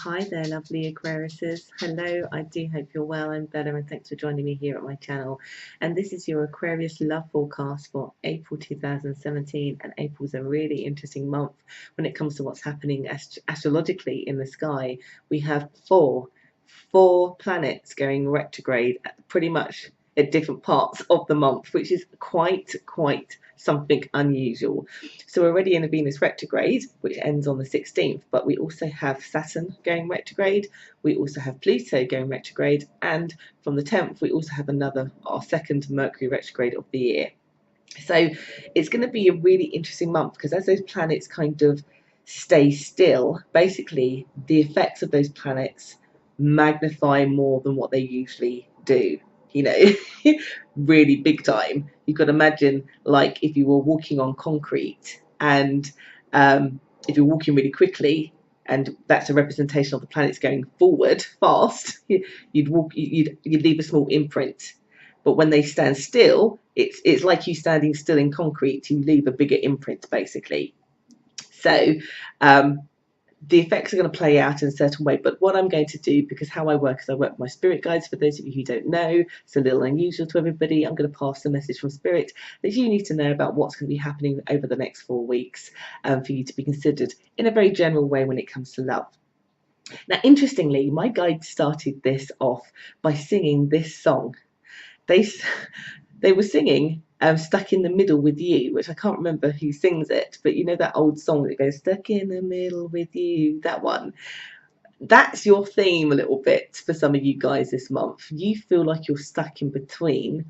Hi there, lovely Aquariuses. Hello, I do hope you're well and better, and thanks for joining me here at my channel. And this is your Aquarius love forecast for April 2017. And April's a really interesting month when it comes to what's happening astrologically in the sky. We have four planets going retrograde pretty much at different parts of the month, which is quite something unusual. So we're already in a Venus retrograde, which ends on the 16th, but we also have Saturn going retrograde, we also have Pluto going retrograde, and from the 10th we also have our second Mercury retrograde of the year. So it's going to be a really interesting month, because as those planets kind of stay still, basically the effects of those planets magnify more than what they usually do, you know. Really big time. You've got to imagine, like, if you were walking on concrete, and if you're walking really quickly, and that's a representation of the planets going forward fast, you'd leave a small imprint. But when they stand still, it's like you standing still in concrete, you leave a bigger imprint, basically. So the effects are going to play out in a certain way. But what I'm going to do, because how I work is I work with my spirit guides. For those of you who don't know, it's a little unusual to everybody. I'm going to pass a message from spirit that you need to know about what's going to be happening over the next 4 weeks, for you to be considered in a very general way when it comes to love. Now, interestingly, my guide started this off by singing this song. They were singing Stuck in the Middle with You, which I can't remember who sings it, but you know that old song that goes stuck in the middle with you, that one. That's your theme a little bit for some of you guys this month. You feel like you're stuck in between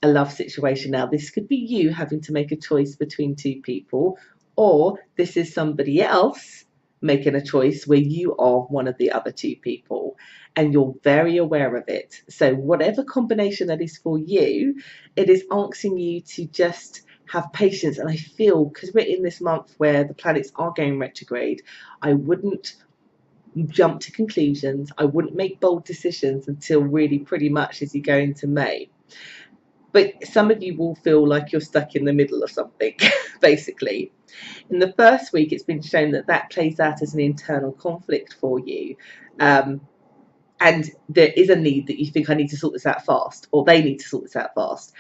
a love situation. Now, this could be you having to make a choice between two people, or this is somebody else making a choice where you are one of the other two people, and you're very aware of it. So whatever combination that is for you, it is asking you to just have patience. And I feel, because we're in this month where the planets are going retrograde, I wouldn't jump to conclusions, I wouldn't make bold decisions until really pretty much as you go into May. But some of you will feel like you're stuck in the middle of something, basically. In the first week, it's been shown that that plays out as an internal conflict for you. And there is a need that you think, I need to sort this out fast, or they need to sort this out fast.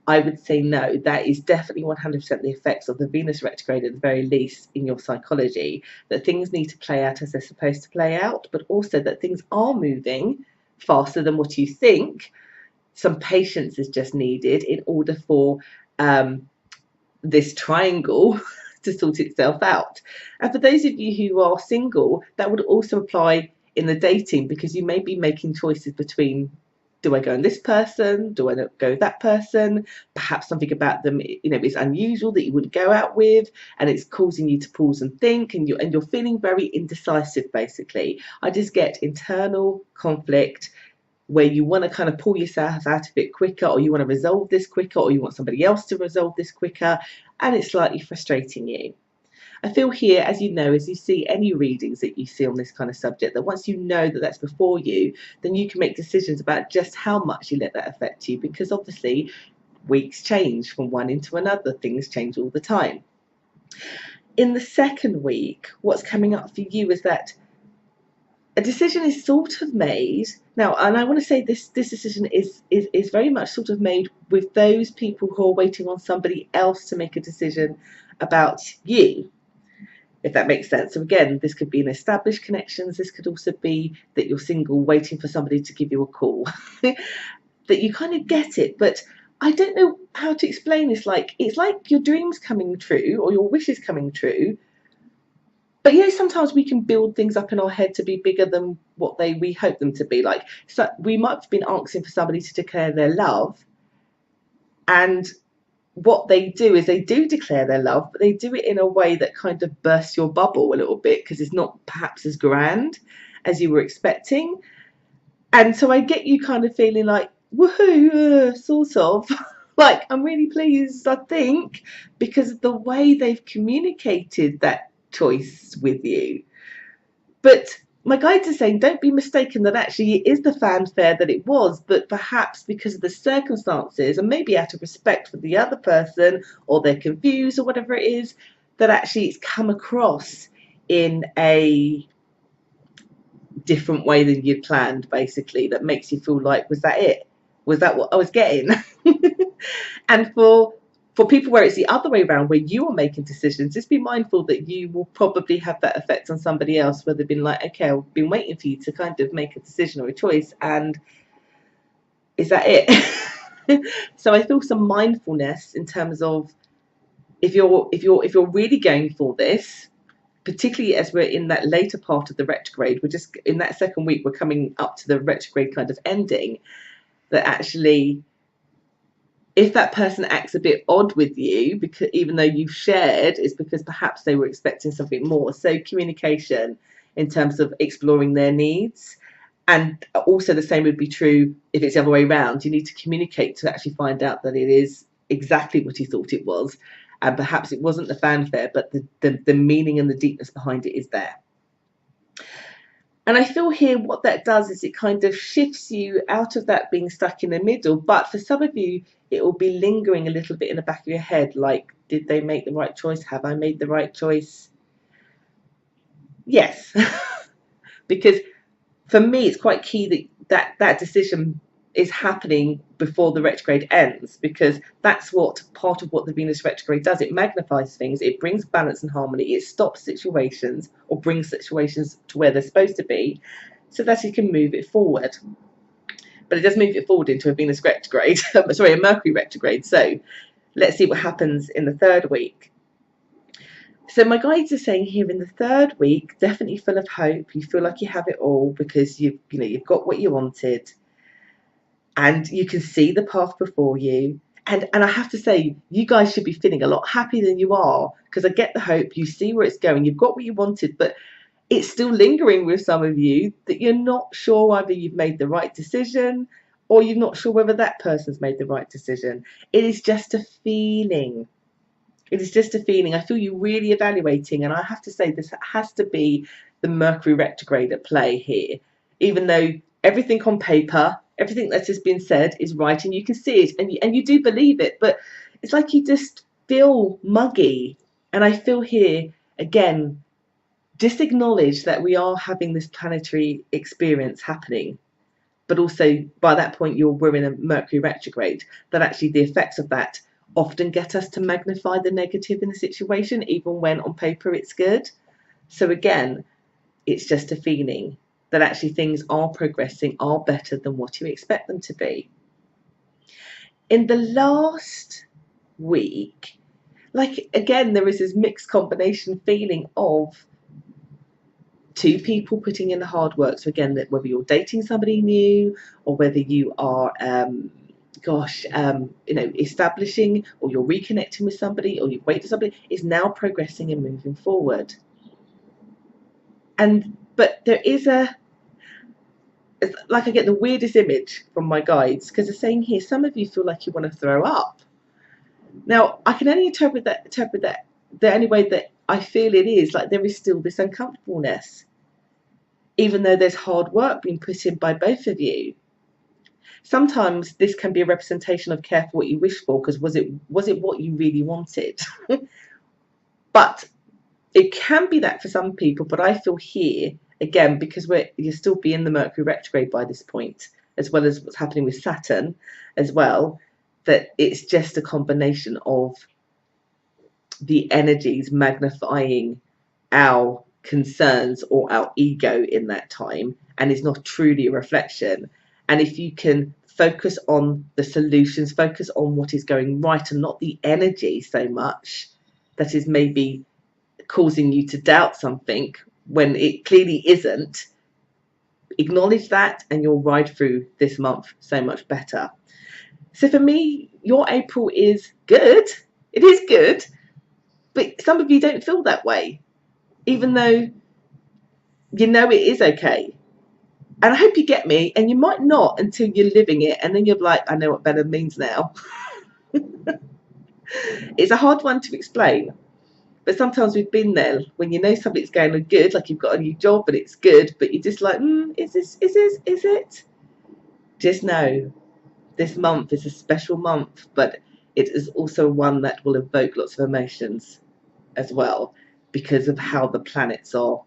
I would say no, that is definitely 100% the effects of the Venus retrograde, at the very least in your psychology, that things need to play out as they're supposed to play out, but also that things are moving faster than what you think. Some patience is just needed in order for this triangle to sort itself out. And for those of you who are single, that would also apply in the dating, because you may be making choices between, do I go on this person? Do I go with that person? Perhaps something about them, you know, is unusual that you wouldn't go out with, and it's causing you to pause and think, and you're feeling very indecisive, basically. I just get internal conflict where you want to kind of pull yourself out of it quicker, or you want to resolve this quicker, or you want somebody else to resolve this quicker, and it's slightly frustrating you. I feel here, as you know, as you see any readings that you see on this kind of subject, that once you know that that's before you, then you can make decisions about just how much you let that affect you, because obviously weeks change from one into another, things change all the time. In the second week, what's coming up for you is that a decision is sort of made now, and I want to say this decision is very much sort of made with those people who are waiting on somebody else to make a decision about you, if that makes sense. So again, this could be in established connections, this could also be that you're single waiting for somebody to give you a call. That you kind of get it, but I don't know how to explain this. Like, it's like your dreams coming true, or your wishes coming true. But you know, sometimes we can build things up in our head to be bigger than what we hope them to be. Like, so we might have been asking for somebody to declare their love, and what they do is they do declare their love, but they do it in a way that kind of bursts your bubble a little bit, because it's not perhaps as grand as you were expecting. And so I get you kind of feeling like, woohoo, sort of. Like, I'm really pleased, I think, because of the way they've communicated that choice with you. But my guides are saying, don't be mistaken that actually it is the fanfare that it was, but perhaps because of the circumstances, and maybe out of respect for the other person, or they're confused, or whatever it is, that actually it's come across in a different way than you'd planned, basically, that makes you feel like, was that it? Was that what I was getting? And for people where it's the other way around, where you are making decisions, just be mindful that you will probably have that effect on somebody else, where they've been like, okay, I've been waiting for you to kind of make a decision or a choice, and is that it? So I feel some mindfulness in terms of, if you're really going for this, particularly as we're in that later part of the retrograde, we're just in that second week, we're coming up to the retrograde kind of ending, that actually, if that person acts a bit odd with you, because even though you've shared, it's because perhaps they were expecting something more. So communication in terms of exploring their needs. And also the same would be true if it's the other way around. You need to communicate to actually find out that it is exactly what you thought it was. And perhaps it wasn't the fanfare, but the meaning and the deepness behind it is there. And I feel here what that does is it kind of shifts you out of that being stuck in the middle. But for some of you, it will be lingering a little bit in the back of your head, like, did they make the right choice? Have I made the right choice? Yes. Because for me, it's quite key that decision is happening before the retrograde ends, because that's what part of what the Venus retrograde does. It magnifies things, it brings balance and harmony, it stops situations or brings situations to where they're supposed to be, so that you can move it forward. But it does move it forward into a Venus retrograde, sorry, a Mercury retrograde. So let's see what happens in the third week. So my guides are saying here, in the third week, definitely full of hope. You feel like you have it all because you've got what you wanted, and you can see the path before you. And I have to say, you guys should be feeling a lot happier than you are, because I get the hope. You see where it's going. You've got what you wanted, but it's still lingering with some of you, that you're not sure whether you've made the right decision, or you're not sure whether that person's made the right decision. It is just a feeling. It is just a feeling. I feel you really evaluating, and I have to say, this has to be the Mercury retrograde at play here. Even though everything on paper, everything that has been said is right, and you can see it, and you do believe it, but it's like you just feel muggy. And I feel here, again, just acknowledge that we are having this planetary experience happening, but also by that point we're in a Mercury retrograde, that actually the effects of that often get us to magnify the negative in the situation, even when on paper it's good. So again, it's just a feeling that actually things are progressing, are better than what you expect them to be. In the last week, like, again, there is this mixed combination feeling of two people putting in the hard work. So again, that whether you're dating somebody new, or whether you are establishing, or you're reconnecting with somebody, or you've waited for somebody, is now progressing and moving forward. But there is it's like I get the weirdest image from my guides, because they're saying here, some of you feel like you want to throw up. Now, I can only interpret that the only way that I feel it is, like, there is still this uncomfortableness, even though there's hard work being put in by both of you. Sometimes this can be a representation of care for what you wish for, because was it what you really wanted? But it can be that for some people. But I feel here, again, because you'll still be in the Mercury retrograde by this point, as well as what's happening with Saturn as well, that it's just a combination of the energies magnifying our concerns or our ego in that time, and is not truly a reflection. And if you can focus on the solutions, focus on what is going right, and not the energy so much that is maybe causing you to doubt something when it clearly isn't, acknowledge that, and you'll ride through this month so much better. So for me, your April is good. It is good, but some of you don't feel that way, even though you know it is okay. And I hope you get me, and you might not until you're living it, and then you're like, I know what better means now. It's a hard one to explain, but sometimes we've been there, when you know something's going good, like you've got a new job and it's good, but you're just like, is it? Just know this month is a special month, but it is also one that will evoke lots of emotions as well, because of how the planets are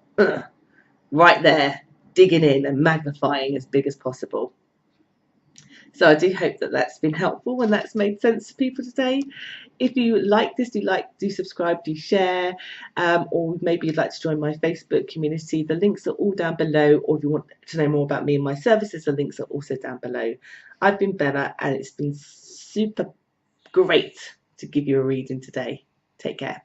right there digging in and magnifying as big as possible. So I do hope that that's been helpful and that's made sense to people today. If you like this, do subscribe, do share, or maybe you'd like to join my Facebook community. The links are all down below, or if you want to know more about me and my services, the links are also down below. I've been Bella, and it's been super great to give you a reading today. Take care.